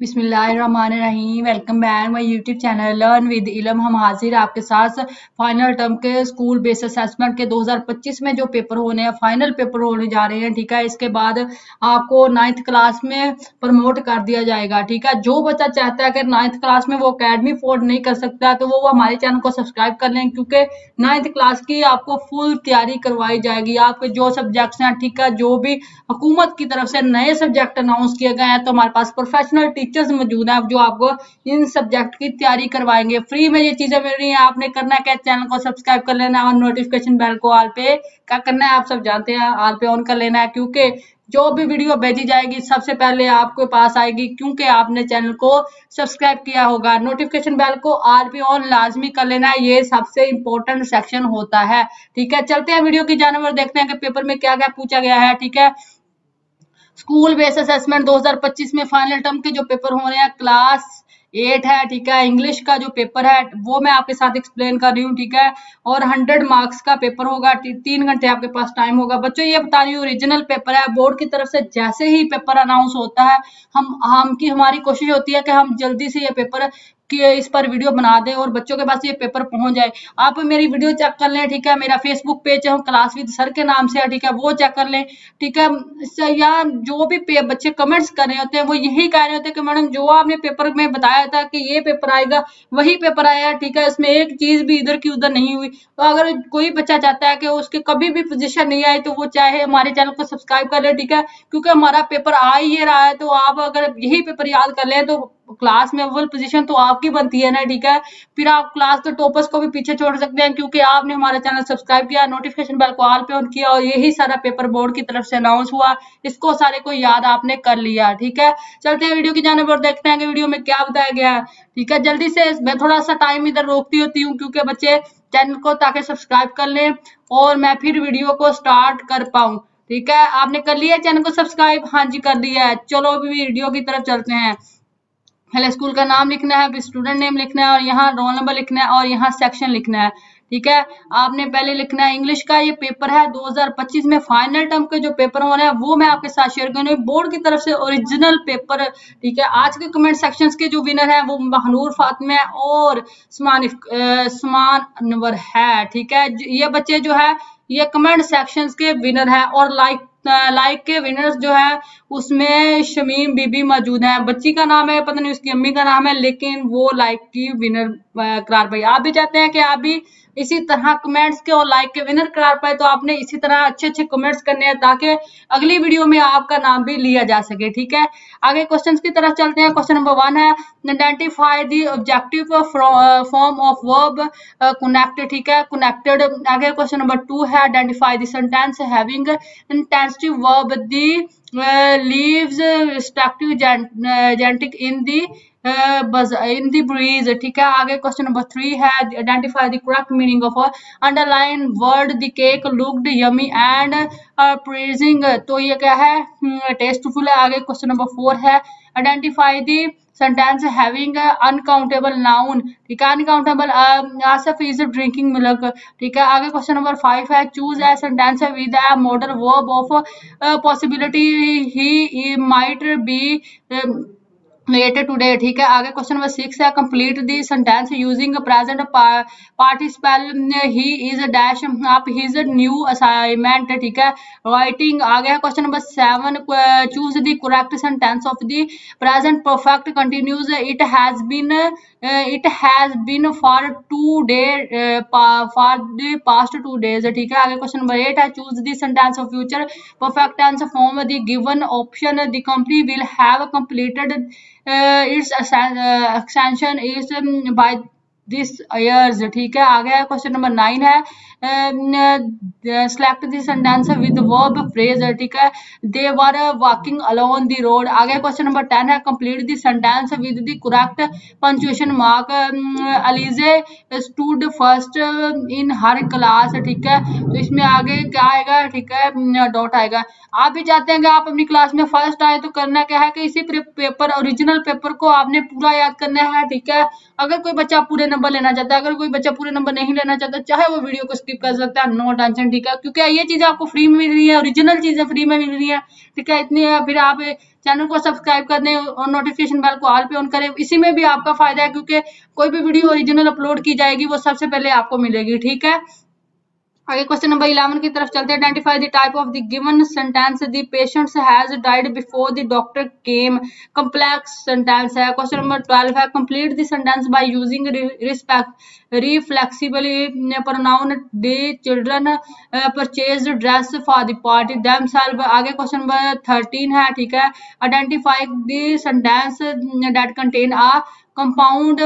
बिस्मिल्लाहिर्रहमानिर्रहीम। Welcome back my YouTube channel learn with इलम। हम हाजिर आपके साथ फाइनल टर्म के स्कूल बेस्ड असेसमेंट के 2025 में जो पेपर होने हैं, फाइनल पेपर होने जा रहे हैं। ठीक है, इसके बाद आपको 9th क्लास में प्रमोट कर दिया जाएगा। ठीक है, जो बच्चा चाहता है कि 9th क्लास में वो अकेडमी अफोर्ड नहीं कर सकता तो वो हमारे चैनल को सब्सक्राइब कर लें, क्योंकि 9th क्लास की आपको फुल तैयारी करवाई जाएगी। आपके जो सब्जेक्ट्स हैं, ठीक है, जो भी हुकूमत की तरफ से नए सब्जेक्ट अनाउंस किए गए हैं, तो हमारे पास प्रोफेशनल टीचर्स मौजूद हैं जो आपको इन सब्जेक्ट की तैयारी करवाएंगे। फ्री में ये चीजें मिल रही हैं। आपने करना क्या, चैनल को सब्सक्राइब कर लेना और नोटिफिकेशन बेल को ऑल पे क्या करना है, आप सब जानते हैं, ऑल पे ऑन कर लेना है, क्योंकि जो भी वीडियो भेजी जाएगी सबसे पहले आपके पास आएगी, क्योंकि आपने चैनल को सब्सक्राइब किया होगा। नोटिफिकेशन बेल को ऑल पे ऑन लाजमी कर लेना है, ये सबसे इंपॉर्टेंट सेक्शन होता है। ठीक है, चलते हैं वीडियो की जानब और देखते हैं कि पेपर में क्या क्या पूछा गया है। ठीक है, स्कूल बेस्ड असेसमेंट 2025 में फाइनल टर्म के जो पेपर हो रहे हैं, क्लास 8 है। ठीक है, इंग्लिश का जो पेपर है वो मैं आपके साथ एक्सप्लेन कर रही हूँ। ठीक है, और 100 मार्क्स का पेपर होगा, 3 घंटे आपके पास टाइम होगा। बच्चों ये बता रही हूँ, ओरिजिनल पेपर है। बोर्ड की तरफ से जैसे ही पेपर अनाउंस होता है, हमारी कोशिश होती है कि हम जल्दी से ये पेपर कि इस पर वीडियो बना दें और बच्चों के पास ये पेपर पहुंच जाए। आप मेरी वीडियो चेक कर लें। ठीक है, मेरा फेसबुक पेज है क्लास विद सर के नाम से है। ठीक है, वो चेक कर लें। ठीक है, या जो भी बच्चे कमेंट्स कर रहे होते हैं वो यही कह रहे होते हैं कि मैडम जो आपने पेपर में बताया था कि ये पेपर आएगा वही पेपर आया। ठीक है, इसमें एक चीज भी इधर की उधर नहीं हुई। तो अगर कोई बच्चा चाहता है कि उसके कभी भी पोजीशन नहीं आए तो वो चाहे हमारे चैनल को सब्सक्राइब कर ले। ठीक है, क्योंकि हमारा पेपर आ ही रहा है, तो आप अगर यही पेपर याद कर लें तो क्लास में अव्वल पोजीशन तो आपकी बनती है ना। ठीक है, फिर आप क्लास के टॉपर्स को भी पीछे छोड़ सकते हैं, क्योंकि आपने हमारा चैनल सब्सक्राइब किया, नोटिफिकेशन बेल को ऑल पे ऑन किया और यही सारा पेपर बोर्ड की तरफ से अनाउंस हुआ। इसको सारे को याद आपने कर लिया। ठीक है, चलते हैं वीडियो की जानिब और देखते हैं कि वीडियो में क्या बताया गया है। ठीक है, जल्दी से मैं थोड़ा सा टाइम इधर रोकती होती हूँ, क्योंकि बच्चे चैनल को ताकि सब्सक्राइब कर लें और मैं फिर वीडियो को स्टार्ट कर पाऊँ। ठीक है, आपने कर लिया चैनल को सब्सक्राइब? हाँ जी, कर दिया है। चलो अभी वीडियो की तरफ चलते हैं। पहले स्कूल का नाम लिखना है, फिर स्टूडेंट नेम लिखना है और यहाँ रोल नंबर लिखना है और यहाँ सेक्शन लिखना है। ठीक है, आपने पहले लिखना है इंग्लिश का ये पेपर है 2025 में फाइनल टर्म के जो पेपर हो रहे हैं वो मैं आपके साथ शेयर करूंगी, बोर्ड की तरफ से ओरिजिनल पेपर। ठीक है, आज के कमेंट सेक्शंस के जो विनर है वो महनूर फातिमा और समान अनवर है। ठीक है, ये बच्चे जो है ये कमेंट सेक्शंस के विनर है और लाइक के विनर्स जो है उसमें शमीम बीबी मौजूद है। बच्ची का नाम है, पता नहीं उसकी अम्मी का नाम है, लेकिन वो लाइक की विनर करार पाई। आप भी चाहते हैं कि आप भी इसी तरह कमेंट्स के और लाइक के विनर करार पाए, तो आपने इसी तरह अच्छे अच्छे कमेंट्स करने हैं ताकि अगली वीडियो में आपका नाम भी लिया जा सके। ठीक है, आगे क्वेश्चंस की तरफ चलते हैं। क्वेश्चन नंबर 1 है identify the objective form of verb connected. ठीक है, कनेक्टेड। आगे क्वेश्चन नंबर 2 है identify the sentence having intensive verb the leaves respective genetic in the breeze। ठीक है, आगे क्वेश्चन नंबर 3 है identify the correct meaning of underline word the cake looked yummy and pleasing. तो ये क्या है, टेस्टफुल है। आगे क्वेश्चन नंबर 4 है identify the sentence having uncountable noun. ठीक है, uncountable Asaf is drinking milk. ठीक है, आगे क्वेश्चन नंबर 5 है choose a sentence with a modal verb of possibility he might be related today। ठीक है, आगे क्वेश्चन नंबर 6 है complete the sentence using present participle he is dash up his new assignment. ठीक है, राइटिंग। आगे है question number 7 choose the correct sentence of the present perfect continuous it has been for the past 2 days। ठीक है, आगे question number 8 है choose the sentence of future perfect tense form the given option the company will have completed its extension is by this years। ठीक है, आगे question number 9 है select the sentence with verb phrase। ठीक है, they were walking along the road। आगे question number 10 है complete the sentence with the correct punctuation mark। Alize stood first in her class। ठीक है, तो इसमें आगे क्या आएगा, ठीक है, डॉट आएगा। आप भी चाहते हैं कि आप अपनी क्लास में फर्स्ट आए, तो करना क्या है कि इसी पेपर ओरिजिनल पेपर को आपने पूरा याद करना है। ठीक है, अगर कोई बच्चा पूरे नंबर लेना चाहता है, अगर कोई बच्चा पूरे नंबर नहीं लेना चाहता, चाहे वो वीडियो को स्किप कर सकते हैं, नो टेंशन, ठीक है, क्योंकि ये चीजें आपको फ्री में मिल रही है, ओरिजिनल चीजें फ्री में मिल रही है, ठीक है। इतनी फिर आप चैनल को सब्सक्राइब कर दें और नोटिफिकेशन बेल को ऑल पे ऑन करें, इसी में भी आपका फायदा है, क्योंकि कोई भी वीडियो ओरिजिनल अपलोड की जाएगी वो सबसे पहले आपको मिलेगी, ठीक है। आगे क्वेश्चन नंबर 11 की तरफ चलते हैं। Identify the type of the given sentence the patient has died before the doctor came, complex sentence है। क्वेश्चन नंबर 12 है complete the sentence by using reflexibly pronoun the children purchase dress for the party themself. आगे question number 13 है, ठीक है, identify the sentence that contain a compound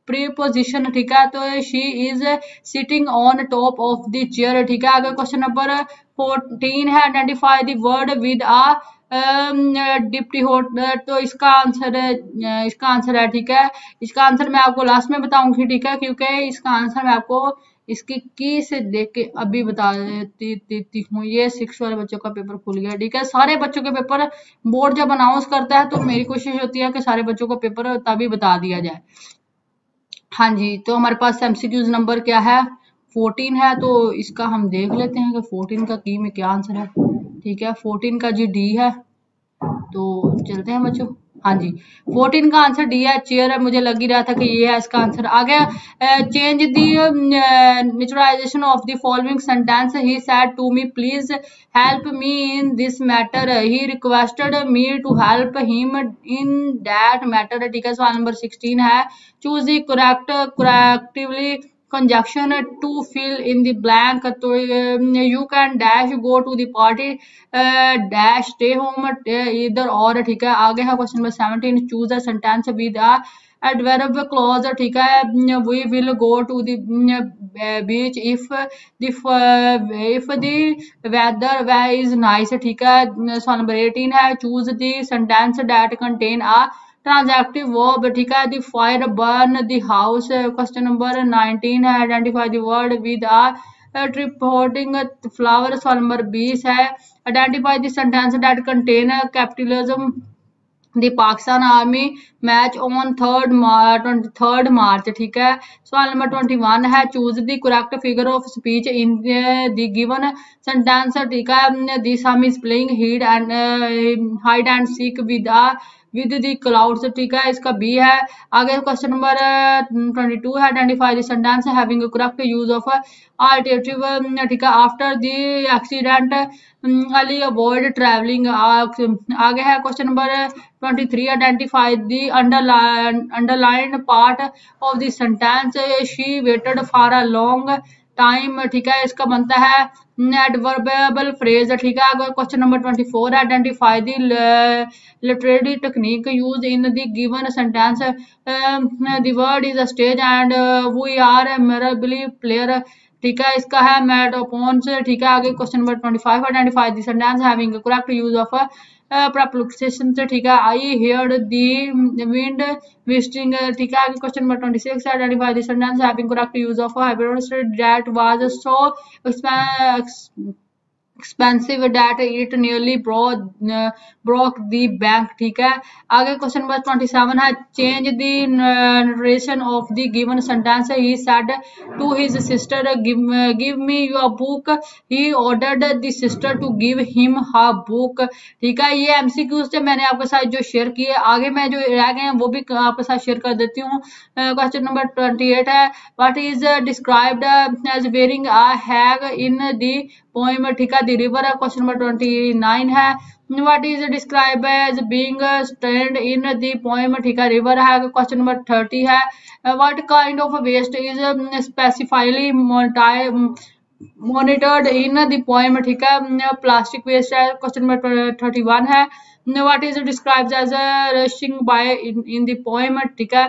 preposition, ठीक है, तो she is sitting on top of the chair, ठीक है। अगर क्वेश्चन नंबर 14 है identify the word with a deputy होट, तो इसका आंसर है, ठीक है, इसका आंसर मैं आपको लास्ट में बताऊंगी, ठीक है, क्योंकि इसका आंसर मैं आपको इसकी की से देख के अभी बता देती हूँ। ये 6 वाले बच्चों का पेपर खुल गया, ठीक है। सारे बच्चों के पेपर बोर्ड जब अनाउंस करता है तो मेरी कोशिश होती है कि सारे बच्चों को पेपर तभी बता दिया जाए। हाँ जी, तो हमारे पास एमसीक्यूज नंबर क्या है, 14 है, तो इसका हम देख लेते हैं कि 14 का की में क्या आंसर है, ठीक है। 14 का जी डी है, तो चलते हैं बच्चों। हाँ जी, 14 का आंसर डी है, चेयर है, मुझे लग ही रहा था कि ये है इसका आंसर। आ गया change the naturalization of the following sentence, he said to me please help me in this matter, he requested me to help him in that matter, ठीक है। सवाल नंबर 16 है choose the correctively conjunction to fill in the blank, तो you can dash go to the party dash stay home either or, ठीक है। आगे है question number 17 choose a sentence with a adverb clause, ठीक है, we will go to the beach if the weather is nice, ठीक है। सवाल number 18 है choose the sentence that contain a transactive verb, ठीक है, the fire burn the house. Question number 19 है identify the word with a reporting flower. सवाल नंबर 20 है identify the sentence that contain capitalism the Pakistan army match on 23 March, ठीक है। सवाल नंबर 21 है choose the correct figure of speech in the given sentence, ठीक है, the sum is playing hide and seek with the clouds, ठीक है, इसका बी है। आगे क्वेश्चन नंबर 22 है identify the sentence having correct use of alternative, ठीक है, after the accident Ali avoid travelling. आगे है question number 23 identify the underline part of the sentence, she waited for a long time, ठीक है, इसका बनता है एडवर्बल फ्रेज, ठीक है। अगर question number 24 identify the literary technique use in the given sentence, the word is a stage and we are memorably player, ठीक है, इसका है मैट अपॉन से, ठीक है। आगे question number 25 identify the sentence having correct use of preposition से, ठीक है, I heard the wind visiting, ठीक है। आगे question number 26 identify the sentence having correct use of hybrid that was so expensive that it nearly broke the bank, ठीक है। आगे question number 27 है change the narration of the given sentence, he said to his sister give me your book, he ordered the sister to give him her book, ठीक है। ये MCQs थे मैंने आपके साथ जो शेयर किए, आगे मैं जो रह गए हैं वो भी आपके साथ शेयर कर देती हूँ। क्वेश्चन नंबर 28 है what is described as wearing a hag in the poem, ठीक है, द रिवर। क्वेश्चन नंबर 29 है what is describe as being stand in the poem, ठीक है, रिवर है। क्वेश्चन नंबर 30 है what kind of waste is specifically monitored in the poem, ठीक है, plastic waste है। क्वेश्चन नंबर 31 है what is described as rushing by in the poem, ठीक है,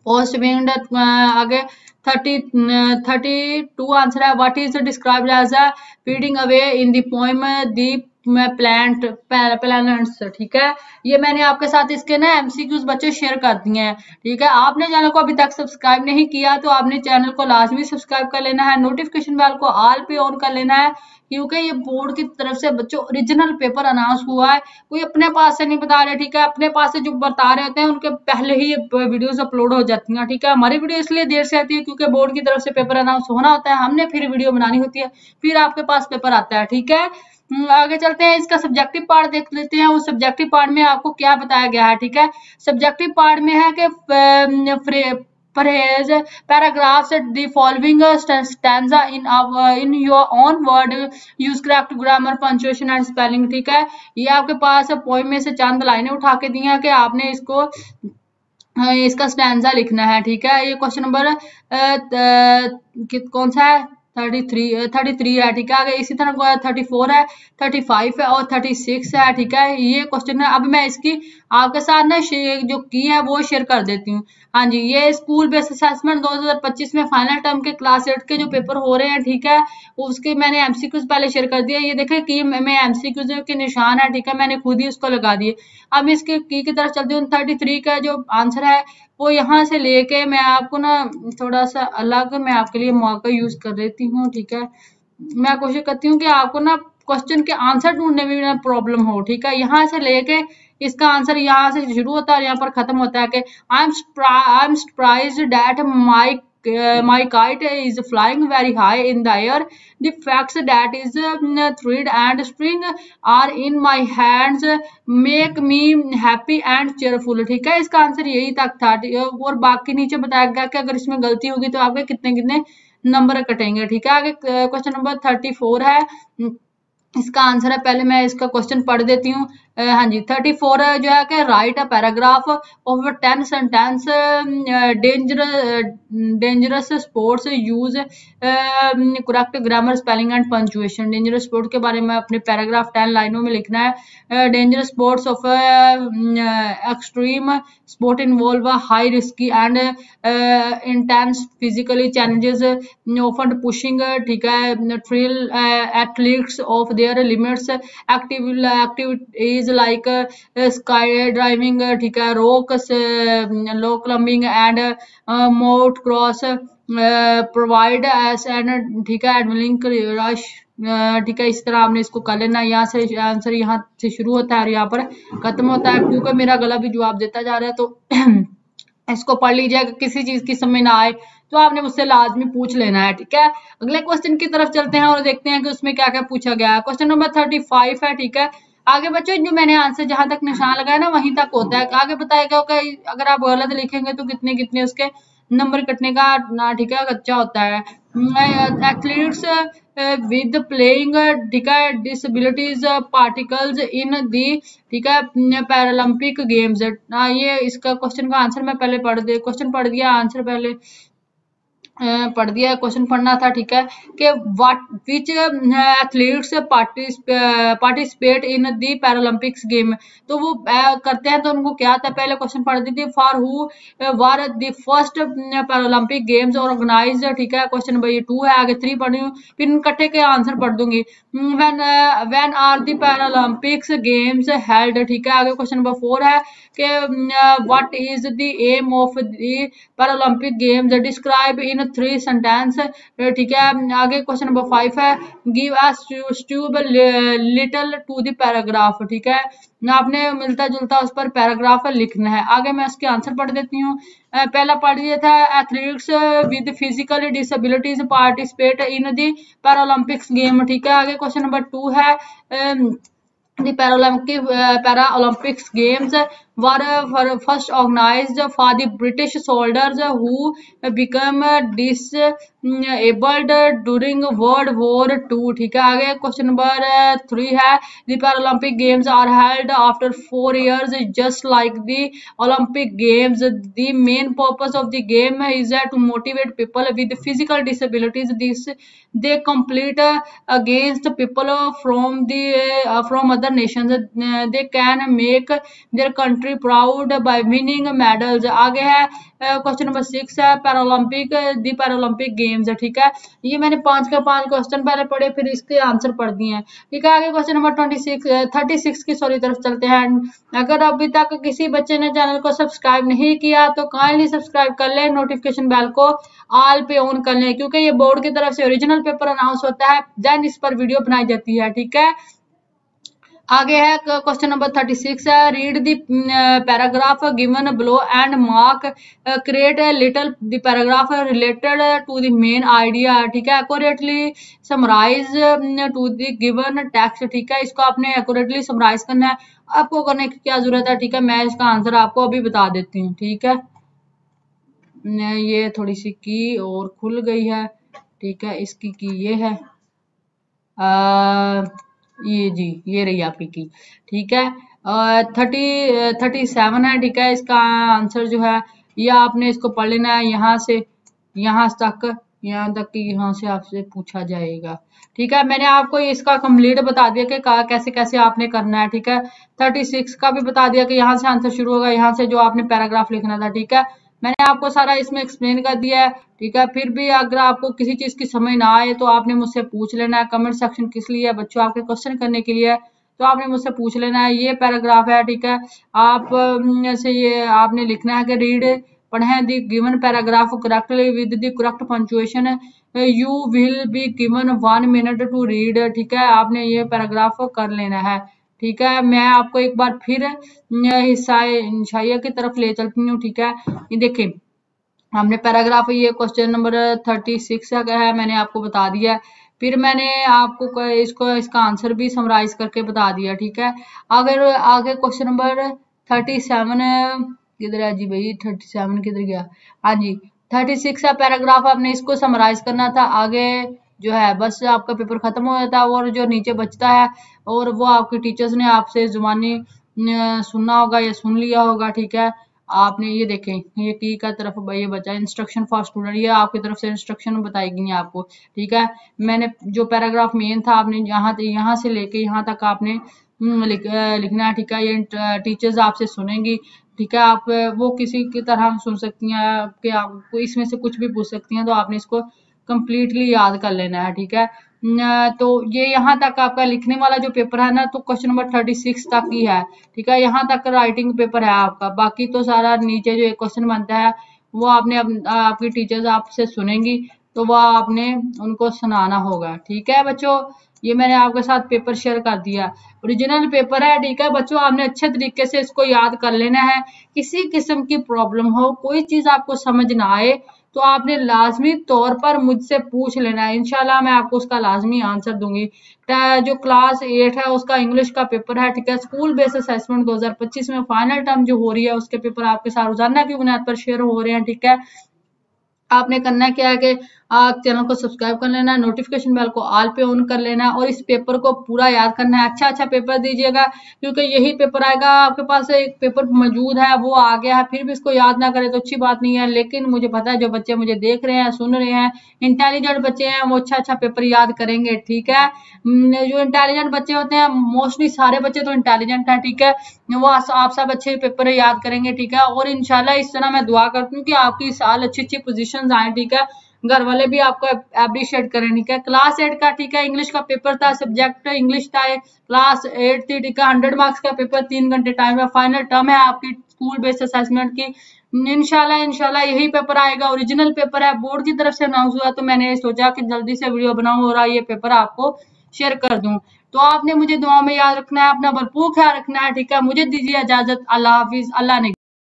पोस्ट विंड। आगे 32 आंसर है what is described as a feeding away in the poem the planets, ठीक है। ये मैंने आपके साथ इसके ना एमसीक्यूज बच्चे शेयर कर दिए हैं, ठीक है। आपने चैनल को अभी तक सब्सक्राइब नहीं किया तो आपने चैनल को लाजमी सब्सक्राइब कर लेना है, नोटिफिकेशन बेल को ऑल पे ऑन कर लेना है, क्योंकि ये बोर्ड की तरफ से बच्चों ओरिजिनल पेपर अनाउंस हुआ है, कोई अपने पास से नहीं बता रहे, ठीक है। अपने पास से जो बता रहे होते हैं उनके पहले ही ये वीडियोस अपलोड हो जाती हैं, ठीक है। हमारी वीडियो इसलिए देर से आती है क्योंकि बोर्ड की तरफ से पेपर अनाउंस होना होता है, हमने फिर वीडियो बनानी होती है, फिर आपके पास पेपर आता है, ठीक है। आगे चलते हैं, इसका सब्जेक्टिव पार्ट देख लेते हैं। उस सब्जेक्टिव पार्ट में आपको क्या बताया गया है, ठीक है। सब्जेक्टिव पार्ट में है कि phrase paragraphs the following stanza in your own word, use correct grammar, punctuation and spelling, ठीक है। ये आपके पास पोएम में से चंद लाइनें उठा के दी हैं कि आपने इसका स्टैंजा लिखना है, ठीक है। ये क्वेश्चन नंबर कौन सा है, 33 है, ठीक है। आगे इसी तरह 34 है, 35 है और 36 है, ठीक है। ये क्वेश्चन है। अब मैं इसकी आपके साथ ना जो की है वो शेयर कर देती हूँ। हाँ जी, ये स्कूल बेस्ड असेसमेंट 2025 में फाइनल टर्म के क्लास 8 के जो पेपर हो रहे हैं, ठीक है, उसके मैंने एमसीक्यूज पहले शेयर कर दिया। ये देखें की में एमसीक्यूज के निशान है, ठीक है, मैंने खुद ही उसको लगा दिए। अब इसके की तरफ चलती हूँ। 33 का जो आंसर है वो यहाँ से लेके मैं आपको ना थोड़ा सा अलग मैं आपके लिए मौका यूज कर देती हूँ, ठीक है। मैं कोशिश करती हूँ कि आपको ना क्वेश्चन के आंसर ढूंढने में ना प्रॉब्लम हो, ठीक है। यहाँ से लेके इसका आंसर यहाँ से शुरू होता है और यहाँ पर खत्म होता है कि I am surprised that my kite is flying very high in the air. The facts that is thread and string are in my hands make me happy and cheerful, ठीक है। इसका आंसर यही तक था और बाकी नीचे बताया गया कि अगर इसमें गलती होगी तो आपके कितने कितने नंबर कटेंगे, ठीक है। आगे क्वेश्चन नंबर 34 है, इसका आंसर है, पहले मैं इसका क्वेश्चन पढ़ देती हूँ। हाँ जी, 34 जो है कि right a paragraph of 10 sentence dangerous sports use correct grammar, spelling and punctuation. Dangerous sport के बारे में अपने पैराग्राफ 10 लाइनों में लिखना है। Dangerous sports of extreme sport involve high risky and intense physically challenges often pushing, ठीक है, thrill athletes of their limits, activities like sky driving, ठीक है, लो क्लाइंबिंग एंड मोट क्रॉस प्रोवाइड एस एंड, ठीक है, एडमिलिंग रश, ठीक है। इस तरह आपने इसको कर लेना। यहाँ से आंसर यहाँ से शुरू होता है और यहाँ पर खत्म होता है, क्योंकि मेरा गला भी जवाब देता जा रहा है तो इसको पढ़ लीजिएगा। किसी चीज की समझ ना आए तो आपने मुझसे लाजमी पूछ लेना है, ठीक है। अगले क्वेश्चन की तरफ चलते हैं और देखते हैं कि उसमें क्या क्या पूछा गया है। क्वेश्चन नंबर 35 है, ठीक है। आगे बच्चों जो मैंने आंसर जहां तक निशान लगाया ना वहीं तक होता है। आगे बताएगा कि अगर आप गलत लिखेंगे तो कितने कितने उसके नंबर कटने का ना, ठीक है, कच्चा होता है। एथलीट्स विद प्लेइंग, ठीक है, डिसेबिलिटीज पार्टिकल्स इन दी, ठीक है, पैरालंपिक गेम्स। ये इसका क्वेश्चन का आंसर मैं पहले क्वेश्चन पढ़ दिया, आंसर पहले पढ़ दिया, क्वेश्चन पढ़ना था, ठीक है, कि what which athletes participate in the Paralympics game. तो वो करते हैं तो उनको क्या आता है, पहले क्वेश्चन पढ़ दी थी, for who were the first Paralympic games organized, ठीक है। क्वेश्चन नंबर 2 है, आगे 3 पढ़ी हूँ, फिर इकट्ठे के आंसर पढ़ दूंगी। When are the Paralympics games held, ठीक है। आगे क्वेश्चन नंबर 4 है कि what is the aim of the Paralympic games, describe in 3 sentence, ठीक है। आगे क्वेश्चन नंबर 5 है, give us tube little to the paragraph, ठीक है। आपने मिलता जुलता उस पर पैराग्राफ लिखना है। आगे मैं उसके आंसर पढ़ देती हूँ। पहला पढ़ दिया था, athletes with physical disabilities participate in the Paralympics game, ठीक है। आगे क्वेश्चन नंबर 2 है, the Paralympics games were first organized for the British soldiers who became disabled during World War II, ठीक है। आगे क्वेश्चन नंबर 3 है, the Paralympic games are held after 4 years just like the Olympic games. The main purpose of the game is to motivate people with physical disabilities. They compete against people from other nations. They can make their country country proud bye winning medals. आगे है question number 6 है दी Paralympic games. ठीक है, ये मैंने 5 के 5 question पहले पढ़े, फिर इसके आंसर पढ़ दिए हैं। ठीक है, आगे क्वेश्चन नंबर 36 की तरफ चलते हैं। अगर अभी तक किसी बच्चे ने चैनल को सब्सक्राइब नहीं किया तो काइंडली सब्सक्राइब कर ले, नोटिफिकेशन बेल को ऑल पे ऑन कर ले, क्योंकि ये बोर्ड की तरफ से ओरिजिनल पेपर अनाउंस होता है, देन इस पर वीडियो बनाई जाती है। ठीक है, आगे है क्वेश्चन नंबर 36 है read the paragraph given below and mark create a little the paragraph related to the main idea. ठीक है, accurately summarize to the given text. ठीक है, इसको आपने एक्यूरेटली समराइज करना है। आपको करने की क्या जरूरत है? ठीक है, मैं इसका आंसर आपको अभी बता देती हूँ। ठीक है, ये थोड़ी सी की और खुल गई है। ठीक है, इसकी की ये है, ये जी, ये रही आपकी की। ठीक है, 37 है। ठीक है, इसका आंसर जो है ये आपने इसको पढ़ लेना है यहाँ से यहाँ तक कि यहाँ से आपसे पूछा जाएगा। ठीक है, मैंने आपको इसका कंप्लीट बता दिया कि कैसे कैसे आपने करना है। ठीक है, 36 का भी बता दिया कि यहाँ से आंसर शुरू होगा, यहाँ से जो आपने पैराग्राफ लिखना था। ठीक है, मैंने आपको सारा इसमें एक्सप्लेन कर दिया है। ठीक है, फिर भी अगर आपको किसी चीज की समझ ना आए तो आपने मुझसे पूछ लेना है। कमेंट सेक्शन किस लिए है बच्चों? आपके क्वेश्चन करने के लिए, तो आपने मुझसे पूछ लेना है। ये पैराग्राफ है। ठीक है, आप से ये आपने लिखना है कि रीड पढ़ें the given paragraph correctly with the correct punctuation. You will be given 1 minute to read. ठीक है, आपने ये पैराग्राफ कर लेना है। ठीक है, मैं आपको एक बार फिर हिस्सा की तरफ ले चलती हूँ। ठीक है, ये देखिए हमने पैराग्राफ ये क्वेश्चन नंबर 36 का है, मैंने आपको बता दिया। फिर मैंने आपको इसका आंसर भी समराइज करके बता दिया। ठीक है, अगर आगे क्वेश्चन नंबर 37 किधर है जी भाई? 37 किधर गया? हाँ जी, 36 है पैराग्राफ, आपने इसको समराइज करना था। आगे जो है बस आपका पेपर खत्म हो जाता है, और जो नीचे बचता है और वो आपके टीचर्स ने आपसे जुबानी सुनना होगा या सुन लिया होगा। ठीक है, आपने ये देखें ये की का तरफ ये बचा इंस्ट्रक्शन फॉर स्टूडेंट, ये आपकी तरफ से इंस्ट्रक्शन बताई गई है आपको। ठीक है, मैंने जो पैराग्राफ मेन था आपने यहाँ से लेके यहाँ तक आपने लिखना है। ठीक है, ये टीचर्स आपसे सुनेंगी। ठीक है, आप वो किसी की तरह सुन सकती हैं, आपके आपको इसमें से कुछ भी पूछ सकती हैं, तो आपने इसको कंप्लीटली याद कर लेना है। ठीक है, तो ये यहाँ तक आपका लिखने वाला जो पेपर है ना, तो क्वेश्चन नंबर 36 तक ही है। ठीक है, यहाँ तक राइटिंग पेपर है आपका, बाकी तो सारा नीचे जो एक क्वेश्चन बनता है वो आपने आपकी टीचर्स आपसे सुनेंगी, तो वह आपने उनको सुनाना होगा। ठीक है बच्चों, ये मैंने आपके साथ पेपर शेयर कर दिया, ओरिजिनल पेपर है। ठीक है बच्चों, आपने अच्छे तरीके से इसको याद कर लेना है। किसी किस्म की प्रॉब्लम हो, कोई चीज आपको समझ ना आए, तो आपने लाजमी तौर पर मुझसे पूछ लेना है, इंशाल्लाह मैं आपको उसका लाजमी आंसर दूंगी। जो क्लास 8 है उसका इंग्लिश का पेपर है। ठीक है, स्कूल बेस्ड असेसमेंट 2025 में फाइनल टर्म जो हो रही है उसके पेपर आपके साथ रोजाना की बुनियाद पर शेयर हो रहे हैं। ठीक है, आपने करना क्या है कि आप चैनल को सब्सक्राइब कर लेना है, नोटिफिकेशन बेल को ऑल पे ऑन कर लेना है, और इस पेपर को पूरा याद करना है। अच्छा पेपर दीजिएगा, क्योंकि यही पेपर आएगा। आपके पास एक पेपर मौजूद है, वो आ गया है, फिर भी इसको याद ना करें तो अच्छी बात नहीं है। लेकिन मुझे पता है जो बच्चे मुझे देख रहे हैं, सुन रहे हैं, इंटेलिजेंट बच्चे हैं, वो अच्छा पेपर याद करेंगे। ठीक है, जो इंटेलिजेंट बच्चे होते हैं, मोस्टली सारे बच्चे तो इंटेलिजेंट है। ठीक है, वो आप सब अच्छे पेपर याद करेंगे। ठीक है, और इंशाल्लाह इस तरह मैं दुआ करती हूँ कि आपकी साल अच्छी अच्छी पोजीशन आए। ठीक है, घर वाले भी आपको अप्रिशिएट करें। ठीक है, क्लास 8 का ठीक है इंग्लिश का पेपर था, सब्जेक्ट इंग्लिश था, क्लास 8 थी। ठीक है, 100 मार्क्स का पेपर, 3 घंटे टाइम है, फाइनल टर्म है आपकी स्कूल बेस्ड असेसमेंट की। इंशाल्लाह यही पेपर आएगा, ओरिजिनल पेपर है, बोर्ड की तरफ से अनाउंस हुआ, तो मैंने सोचा कि जल्दी से वीडियो बनाऊं और ये पेपर आपको शेयर कर दूं। तो आपने मुझे दुआ में याद रखना है, अपना भरपूर ख्याल रखना है। ठीक है, मुझे दीजिए इजाजत, अल्लाह हाफिज, अल्लाह ने